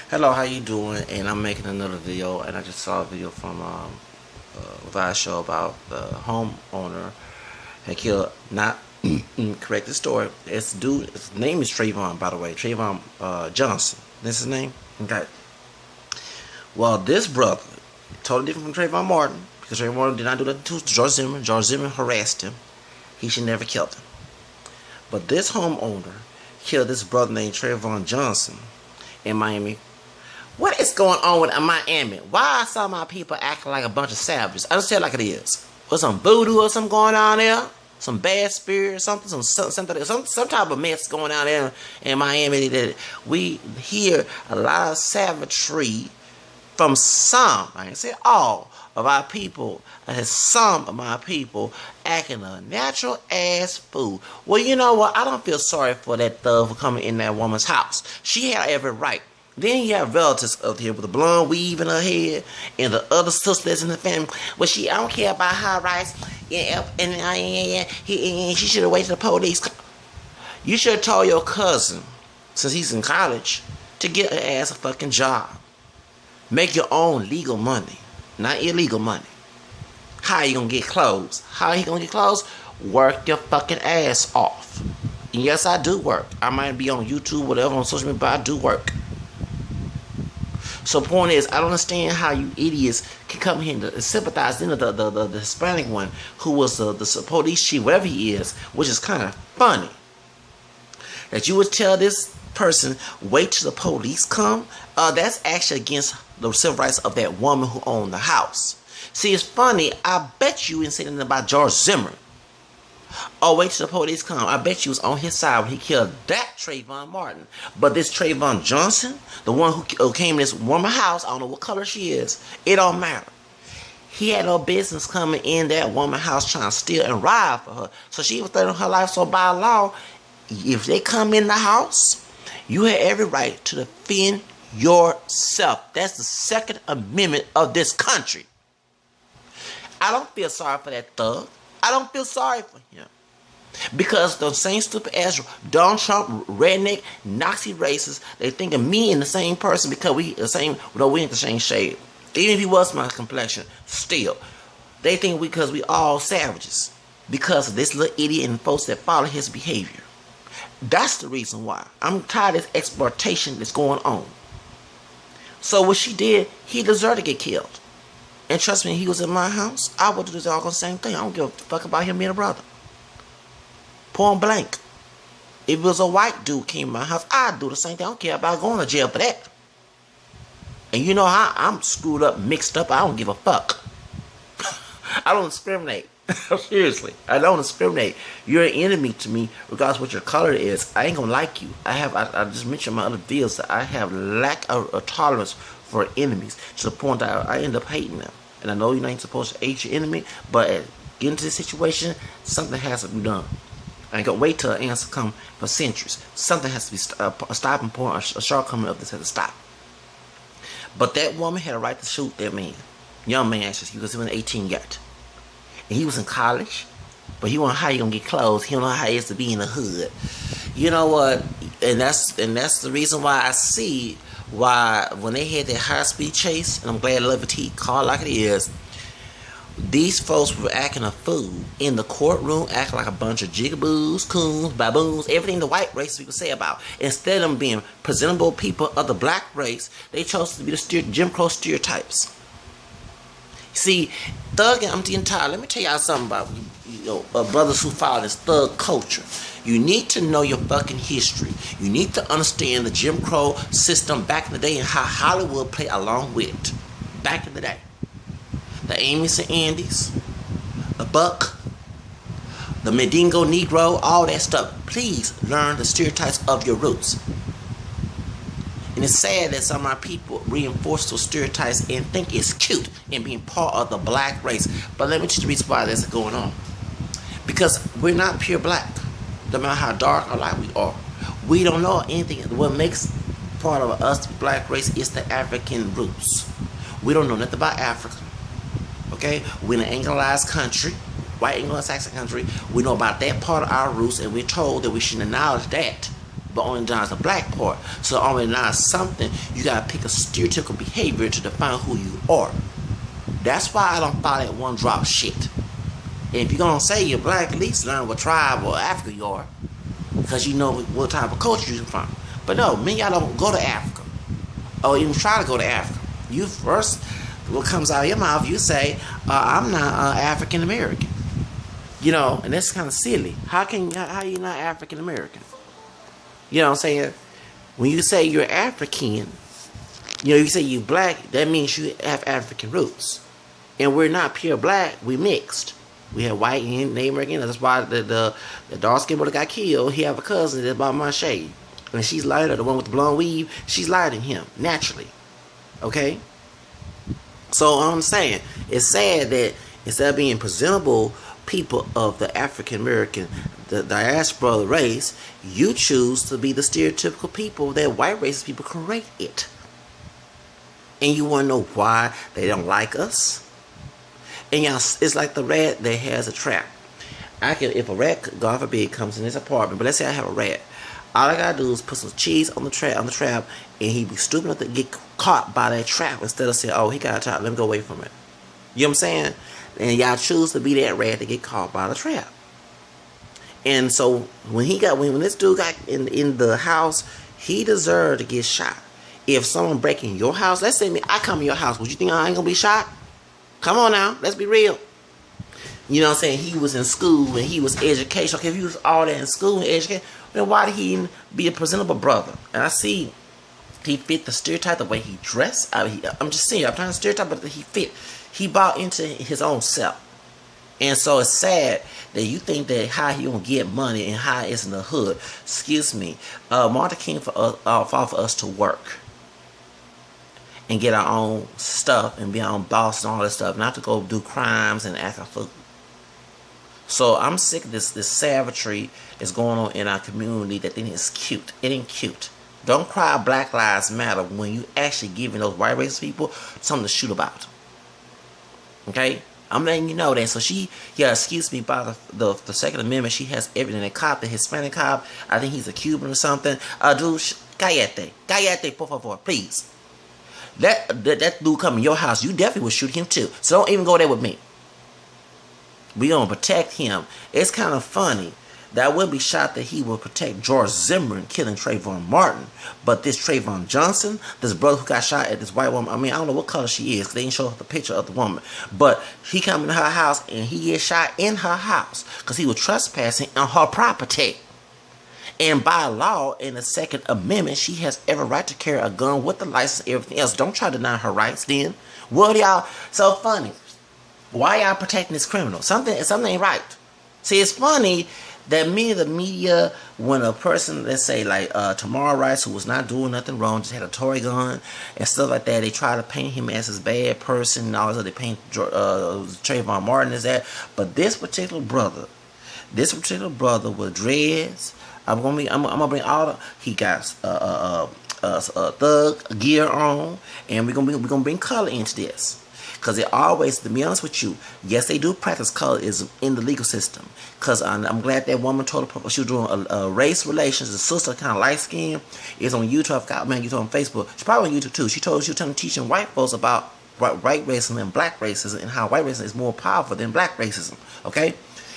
Hello, how you doing? And I'm making another video, and I just saw a video from a show about the homeowner had killed. Not correct the story. It's dude. His name is Trayvon, by the way. Trayvon Johnson. That's his name. Okay. Well, this brother totally different from Trayvon Martin because Trayvon Martin did not do that to George Zimmerman. George Zimmerman harassed him. He should never killed him. But this homeowner killed this brother named Trayvon Johnson in Miami. What is going on with Miami? Why are some of my people acting like a bunch of savages? I just tell it like it is. Was some voodoo or something going on there? Some bad spirit or something? Some type of mess going on there in Miami that we hear a lot of savagery from some, I ain't say all, of our people. Some of my people acting a natural ass fool. Well, you know what? I don't feel sorry for that thug for coming in that woman's house. She had every right. Then you have relatives up here with a blonde weave in her head and the other sisters in the family. Well, I don't care about her rights. And she should have waited till the police. You should have told your cousin, since he's in college, to get her ass a fucking job. Make your own legal money, not illegal money. How you gonna get clothes? How you gonna get clothes? Work your fucking ass off. And yes, I do work. I might be on YouTube, whatever, on social media, but I do work. So point is, I don't understand how you idiots can come here and sympathize in the Hispanic one who was the police chief, whatever he is, which is kind of funny. That you would tell this person, wait till the police come, that's actually against the civil rights of that woman who owned the house. See, it's funny, I bet you didn't say anything about George Zimmerman. Oh, wait till the police come. I bet you was on his side when he killed that Trayvon Martin. But this Trayvon Johnson, the one who came in this woman's house, I don't know what color she is, it don't matter. He had no business coming in that woman's house trying to steal and rob for her. So she was threatening her life. So by law, if they come in the house, you have every right to defend yourself. That's the Second Amendment of this country. I don't feel sorry for that thug. I don't feel sorry for him. Because those same stupid ass Donald Trump, redneck, Nazi racists, they think of me and the same person because we the same, no, we ain't the same shade. Even if he was my complexion, still. They think because we all savages. Because of this little idiot and folks that follow his behavior. That's the reason why. I'm tired of this exploitation that's going on. So what she did, he deserved to get killed. And trust me, he was in my house, I would do this all the same thing. I don't give a fuck about him being a brother. Point blank. If it was a white dude came in my house, I'd do the same thing. I don't care about going to jail for that. And you know how I'm screwed up, mixed up, I don't give a fuck. I don't discriminate. Seriously, I don't discriminate. You're an enemy to me, regardless of what your color is. I ain't gonna like you. I just mentioned in my other videos that I have lack of tolerance for enemies to the point that I end up hating them. And I know you're not supposed to hate your enemy, but get into this situation, something has to be done. I ain't gonna wait till an answer come for centuries. Something has to be a stopping point, a shortcoming of this has to stop. But that woman had a right to shoot that man, young man actually, because he wasn't 18 yet. And he was in college, but he don't know how you gonna get clothes. He don't know how it is to be in the hood. You know what? And that's the reason why I see why when they had that high-speed chase, and I'm glad Liberty called like it is, these folks were acting a fool in the courtroom, acting like a bunch of jigaboos, coons, baboons, everything the white race people say about. Instead of them being presentable people of the black race, they chose to be the Jim Crow stereotypes. See, thugging, I'm getting tired. Let me tell y'all something about brothers who follow this thug culture. You need to know your fucking history. You need to understand the Jim Crow system back in the day and how Hollywood played along with it. Back in the day. The Amy's and Andy's, the Buck, the Medingo Negro, all that stuff. Please learn the stereotypes of your roots. And it's sad that some of our people reinforce those stereotypes and think it's cute in being part of the black race. But let me tell you the reason why that's going on. Because we're not pure black. No matter how dark or light we are. We don't know anything. What makes part of us the black race is the African roots. We don't know nothing about Africa. Okay? We're in an Anglicized country. White Anglo-Saxon country. We know about that part of our roots, and we're told that we should acknowledge that. but only denies the black part. So only denies something, you gotta pick a stereotypical behavior to define who you are. That's why I don't follow that one drop shit. And if you're gonna say you're black, at least learn what tribe or Africa you are, because you know what type of culture you're from. But no, many y'all don't go to Africa, or even try to go to Africa. You first, what comes out of your mouth, you say, I'm not African American. You know, and that's kind of silly. How you not African American? You know what I'm saying? When you say you're African, you know, you say you're black, that means you have African roots. And we're not pure black, we mixed. We have white and Native American. That's why the dark skinned brother got killed. He have a cousin that's about my shade. And she's lighter, the one with the blonde weave, she's lighter than him, naturally. Okay? So I'm saying, it's sad that instead of being presentable people of the African American, the diaspora race, you choose to be the stereotypical people that white racist people created. And you want to know why they don't like us? And y'all, it's like the rat that has a trap. If a rat, God forbid, comes in this apartment, but let's say I have a rat, all I gotta do is put some cheese on the trap, and he be stupid enough to get caught by that trap instead of saying, "Oh, he got a trap, let me go away from it." You know what I'm saying? And y'all choose to be that rat to get caught by the trap. And so when this dude got in the house, he deserved to get shot. If someone break in your house, let's say I come in your house, would you think I ain't gonna be shot? Come on now, let's be real. You know what I'm saying? He was in school and he was educated. Okay, if he was all that in school and educated, then why did he be a presentable brother? And I see he fit the stereotype, the way he dressed. I'm just saying, I'm trying to stereotype, but he fit. He bought into his own self. And so it's sad that you think that how he gonna get money and how it's in the hood. Excuse me. Martin King fought for us to work and get our own stuff and be our own boss and all that stuff, not to go do crimes and act a fool. So I'm sick of this savagery that's going on in our community that think it's cute. It ain't cute. Don't cry Black Lives Matter when you actually giving those white racist people something to shoot about. Okay? I'm letting you know that. So excuse me, by the Second Amendment, she has everything. The cop, the Hispanic cop, I think he's a Cuban or something. Dude, cállate, por favor, please. That dude come in your house, you definitely would shoot him too. So don't even go there with me. We gonna protect him. It's kind of funny that I would be shocked that he will protect George Zimmerman killing Trayvon Martin, but this Trayvon Johnson, this brother who got shot at this white woman, I mean, I don't know what color she is because they didn't show us the picture of the woman, but he come in her house and he gets shot in her house because he was trespassing on her property. And by law, in the Second Amendment, she has every right to carry a gun with the license and everything else. Don't try to deny her rights then. What y'all so funny? Why y'all protecting this criminal? Something ain't right. See, it's funny that many of the media, when a person, let's say like Tamar Rice, who was not doing nothing wrong, just had a toy gun and stuff like that, they try to paint him as this bad person and all this. They paint Trayvon Martin as that. But this particular brother with dreads, I'm gonna bring all the. He got thug gear on, and we're gonna bring color into this. Because they always, to be honest with you, yes, they do practice colorism in the legal system. Because I'm glad that woman told her she was doing a race relations. The sister, kind of light skinned, is on YouTube. I forgot, man, YouTube on Facebook. She's probably on YouTube too. She was teaching white folks about white racism and black racism and how white racism is more powerful than black racism. Okay?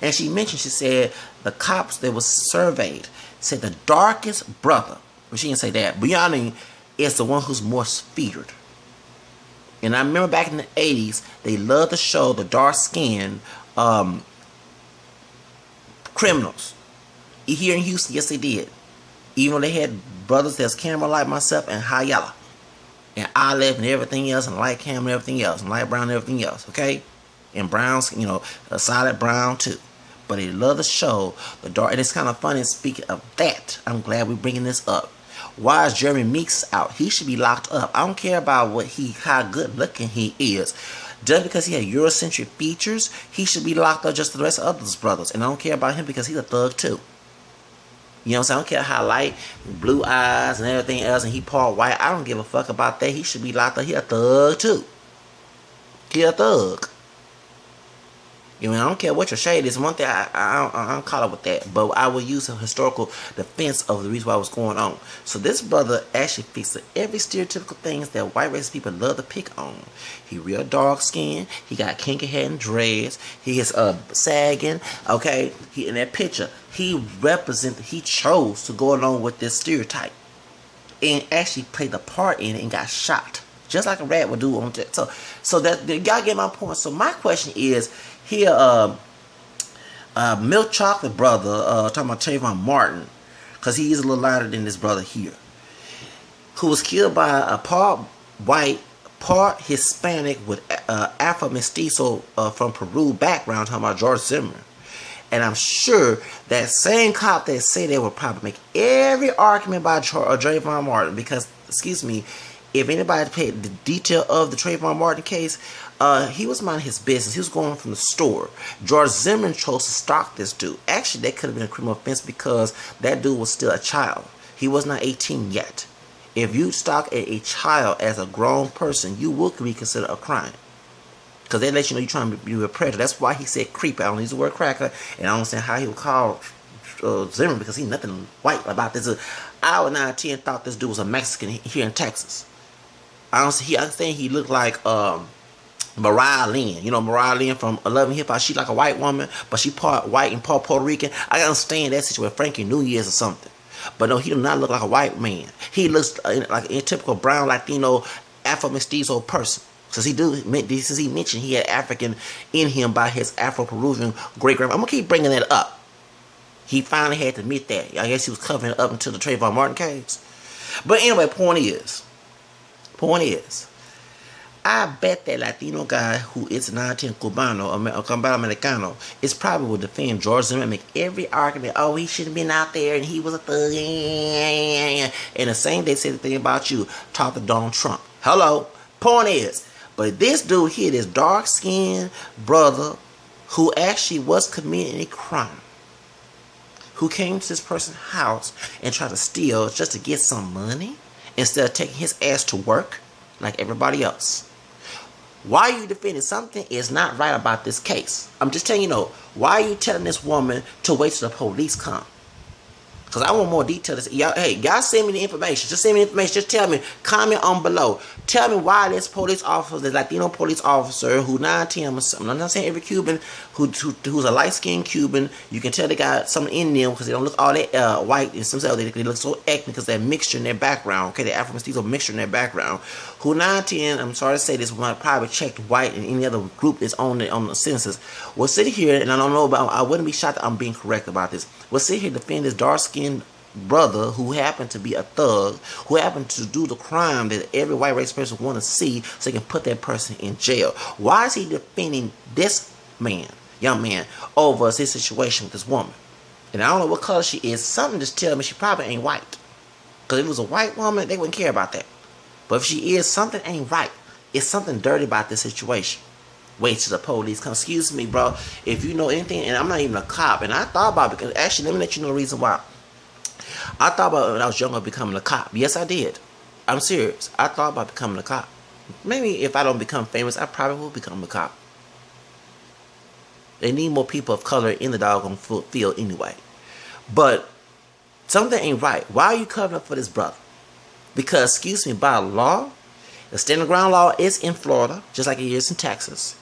And she said the cops that was surveyed said the darkest brother, well, she didn't say that, but y'all mean, is the one who's more feared. And I remember back in the 80s, they loved to show the dark-skinned criminals. Here in Houston, yes they did. Even though they had brothers that's camera like myself and high yellow. And olive and everything else, and light cam and everything else, and light brown and everything else, okay? And browns, you know, a solid brown too. But they love to show the dark. And it's kind of funny, speaking of that, I'm glad we're bringing this up. Why is Jeremy Meeks out? He should be locked up. I don't care about how good looking he is. Just because he had Eurocentric features, he should be locked up just to the rest of those brothers. And I don't care about him because he's a thug too. You know what I'm saying? I don't care how light, blue eyes and everything else, and he part white. I don't give a fuck about that. He should be locked up. He a thug too. He a thug. You know, I don't care what your shade is. One thing I don't call it with that, but I will use a historical defense of the reason why it was going on. So this brother actually fixed every stereotypical things that white racist people love to pick on. He real dark skinned. He got kinky hair and dreads. He is sagging. Okay, he in that picture. He chose to go along with this stereotype, and actually played the part in it and got shot, just like a rat would do on that. So that y'all get my point. So my question is. Here, Milk Chocolate Brother, talking about Trayvon Martin, because he is a little lighter than this brother here, who was killed by a part white, part Hispanic with Afro Mestizo from Peru background, talking about George Zimmerman. And I'm sure that same cop that say they would probably make every argument about Trayvon Martin, because, excuse me, if anybody paid the detail of the Trayvon Martin case, he was minding his business. He was going from the store. George Zimmerman chose to stalk this dude. Actually, that could have been a criminal offense because that dude was still a child. He was not 18 yet. If you stalk a child as a grown person, you will be considered a crime. Because they let you know you're trying to be a predator. That's why he said creep. I don't use the word cracker. And I don't understand how he would call Zimmerman, because he's nothing white about this. I would 9-10 thought this dude was a Mexican here in Texas. I think he looked like Mariah Lynn. You know Mariah Lynn from 11 Hip Hop. She like a white woman, but she part white and part Puerto Rican. I understand that situation. Frankie New Year's or something. But no, he does not look like a white man. He looks like a typical brown Latino Afro Mestizo person. Since he mentioned he had African in him by his Afro-Peruvian great-grandma. I'm going to keep bringing that up. He finally had to admit that. I guess he was covering it up until the Trayvon Martin case. But anyway, point is, I bet that Latino guy who is 9-10 Cubano, Americano, is probably will defend George Zimmerman, make every argument, oh, he shouldn't have been out there and he was a thug. And the same they say the thing about you, talk to Donald Trump. Hello. Point is, but this dude here, this dark-skinned brother who actually was committing a crime, who came to this person's house and tried to steal just to get some money instead of taking his ass to work like everybody else. Why are you defending something is not right about this case? I'm just telling you, why are you telling this woman to wait till the police come? Because I want more details. Y'all send me the information. Just send me the information. Just tell me. Comment on below. Tell me why this police officer, this Latino police officer, who 9-10, I'm not saying every Cuban, who's a light-skinned Cuban, you can tell they got something in them because they don't look all that white and themselves. They look so ethnic because that mixture in their background. Okay, the Afro-Mestizo mixture in their background. Who 9-10, I'm sorry to say this, when I probably checked white and any other group that's on the census, will sit here, and I don't know about, I wouldn't be shocked that I'm being correct about this, will sit here and defend this dark-skinned brother who happened to be a thug, who happened to do the crime that every white race person want to see so they can put that person in jail. Why is he defending this young man, over his situation with this woman? And I don't know what color she is. Something just tells me she probably ain't white. Because if it was a white woman, they wouldn't care about that. But if she is, something ain't right. It's something dirty about this situation. Wait till the police come. Excuse me, bro. If you know anything, and I'm not even a cop, and I thought about it, because actually, let me let you know the reason why. I thought about it when I was younger becoming a cop. Yes, I did. I'm serious. I thought about becoming a cop. Maybe if I don't become famous, I probably will become a cop. They need more people of color in the doggone field anyway. But something ain't right. Why are you covering up for this brother? Because, excuse me, by law, the standing ground law is in Florida, just like it is in Texas.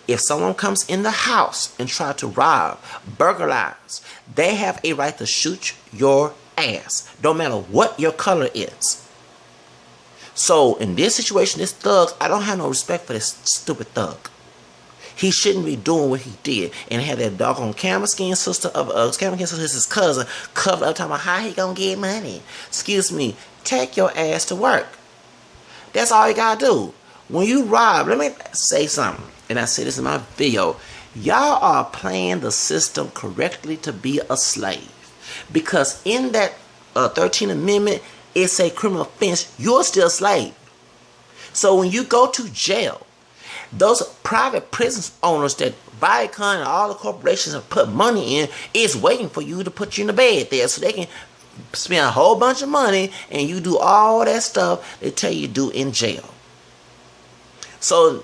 If someone comes in the house and try to rob, burglarize, they have a right to shoot your ass, no matter what your color is. So, in this situation, this thug, I don't have no respect for this stupid thug. He shouldn't be doing what he did and have that doggone camera skin sister his cousin, covered up talking about how he gonna get money. Excuse me, take your ass to work. That's all you gotta do. When you rob, let me say something, and I say this in my video, y'all are playing the system correctly to be a slave. Because in that 13th Amendment, it's a criminal offense, you're still a slave. So when you go to jail, those private prison owners that Viacom and all the corporations have put money in is waiting for you to put you in the bed there so they can spend a whole bunch of money and you do all that stuff they tell you to do in jail. So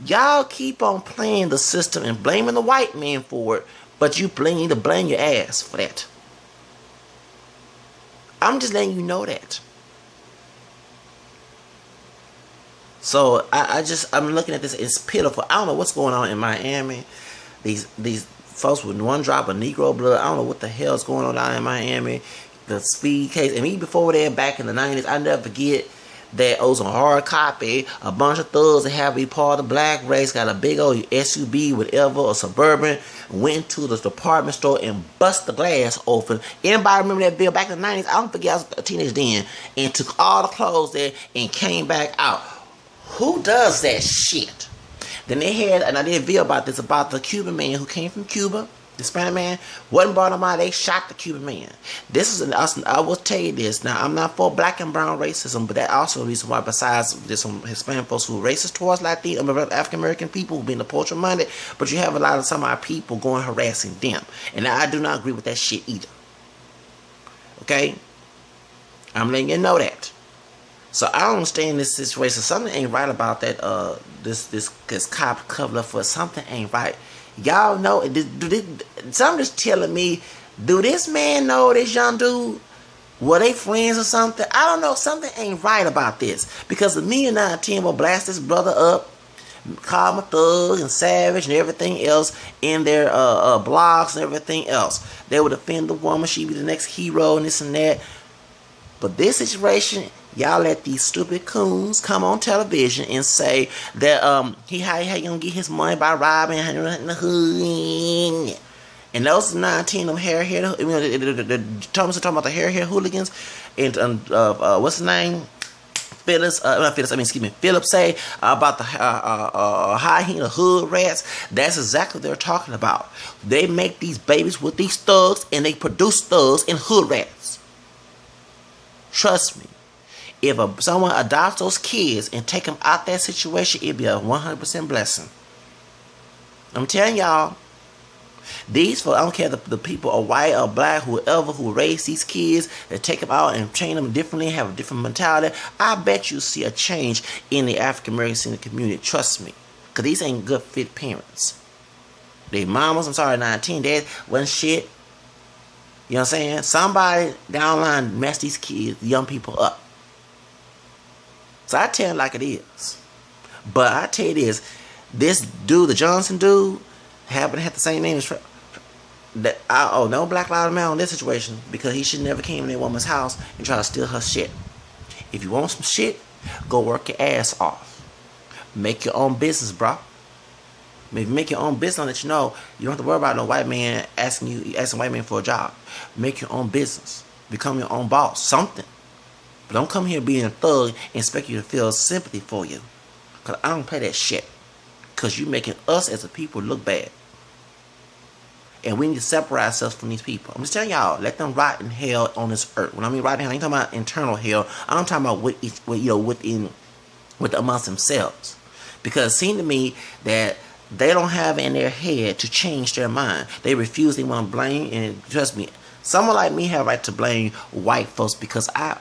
Y'all keep on playing the system and blaming the white man for it, but you need to blame your ass for that. I'm just letting you know that. So I'm looking at this. It's pitiful. I don't know what's going on in Miami. These folks with one drop of Negro blood. I don't know what the hell's going on down in Miami. The speed case, and even before that, back in the 90s, I never forget that it was on hard copy. A bunch of thugs that have to be part of the black race got a big old SUV, whatever, or Suburban, went to the department store and bust the glass open. Anybody remember that bill back in the 90s? I don't forget, I was a teenager then, and took all the clothes there and came back out. Who does that shit? Then they had, and I did a video about this, about the Cuban man who came from Cuba. The Hispanic man wasn't brought on by. They shot the Cuban man. This is I will tell you this. Now, I'm not for black and brown racism, but that also the reason why. Besides, there's some Hispanic folks who are racist towards African American people who being the culture minded, but you have a lot of some of our people going harassing them, and I do not agree with that shit either. Okay, I'm letting you know that. So I don't understand this situation. Something ain't right about that. This cop cover up for something ain't right. Y'all know, something just telling me, do this man know this young dude? Were they friends or something? I don't know. Something ain't right about this. Because the Me and 910 will blast this brother up, call him a thug and savage and everything else in their blogs and everything else. They would defend the woman. She'd be the next hero and this and that. But this situation, y'all let these stupid coons come on television and say that how you gonna get his money by robbing in the hood. And those 910 them Thomas talking about the hair hooligans and what's his name? Phillips say about the the hood rats. That's exactly what they're talking about. They make these babies with these thugs and they produce thugs and hood rats. Trust me. If someone adopts those kids and take them out that situation, it'd be a 100% blessing. I'm telling y'all, these folks, I don't care if the people are white or black, whoever who raise these kids, they take them out and train them differently, have a different mentality. I bet you see a change in the African American community. Trust me, because these ain't good fit parents. They mamas, 19, dad wasn't shit. You know what I'm saying? Somebody down the line messed these kids, young people up. So I tell it like it is. But I tell you this dude, the Johnson dude, happened to have the same name as no Black Lives Matter in this situation, because he should never came in that woman's house and try to steal her shit. If you want some shit, go work your ass off. Make your own business, bro. Maybe make your own business, I'll let you know. You don't have to worry about no white man asking white man for a job. Make your own business. Become your own boss. Something. But don't come here being a thug and expect you to feel sympathy for you. Because I don't play that shit. Because you're making us as a people look bad. And we need to separate ourselves from these people. I'm just telling y'all, let them rot in hell on this earth. When I mean rot in hell, I ain't talking about internal hell. I'm talking about within amongst themselves. Because it seemed to me that they don't have in their head to change their mind. They refuse. They want to blame. And trust me, someone like me have a right to blame white folks, because I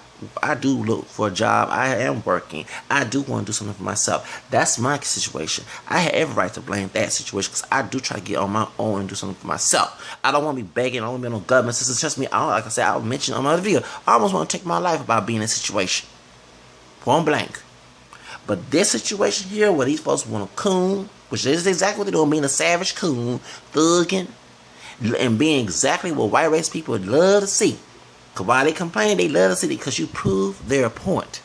do look for a job. I am working. I do want to do something for myself. That's my situation. I have every right to blame that situation, because I do try to get on my own and do something for myself. I don't want to be begging. I don't want to be no government system. Trust me, like I said, I'll mention on my other video, I almost want to take my life about being in a situation. Point blank. But this situation here, where these folks want to coon, which is exactly what they're doing, being a savage coon, thugging, and being exactly what white race people love to see. Because while they complain, they love to see it because you prove their point.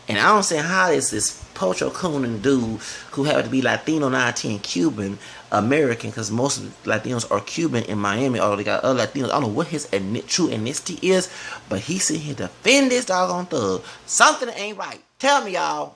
And I don't see how this Pocho Coon dude who happen to be Latino, 19, Cuban, American, because most Latinos are Cuban in Miami, although they got other Latinos. I don't know what his true ethnicity is, but he sitting here defend this doggone thug. Something ain't right. Tell me, y'all.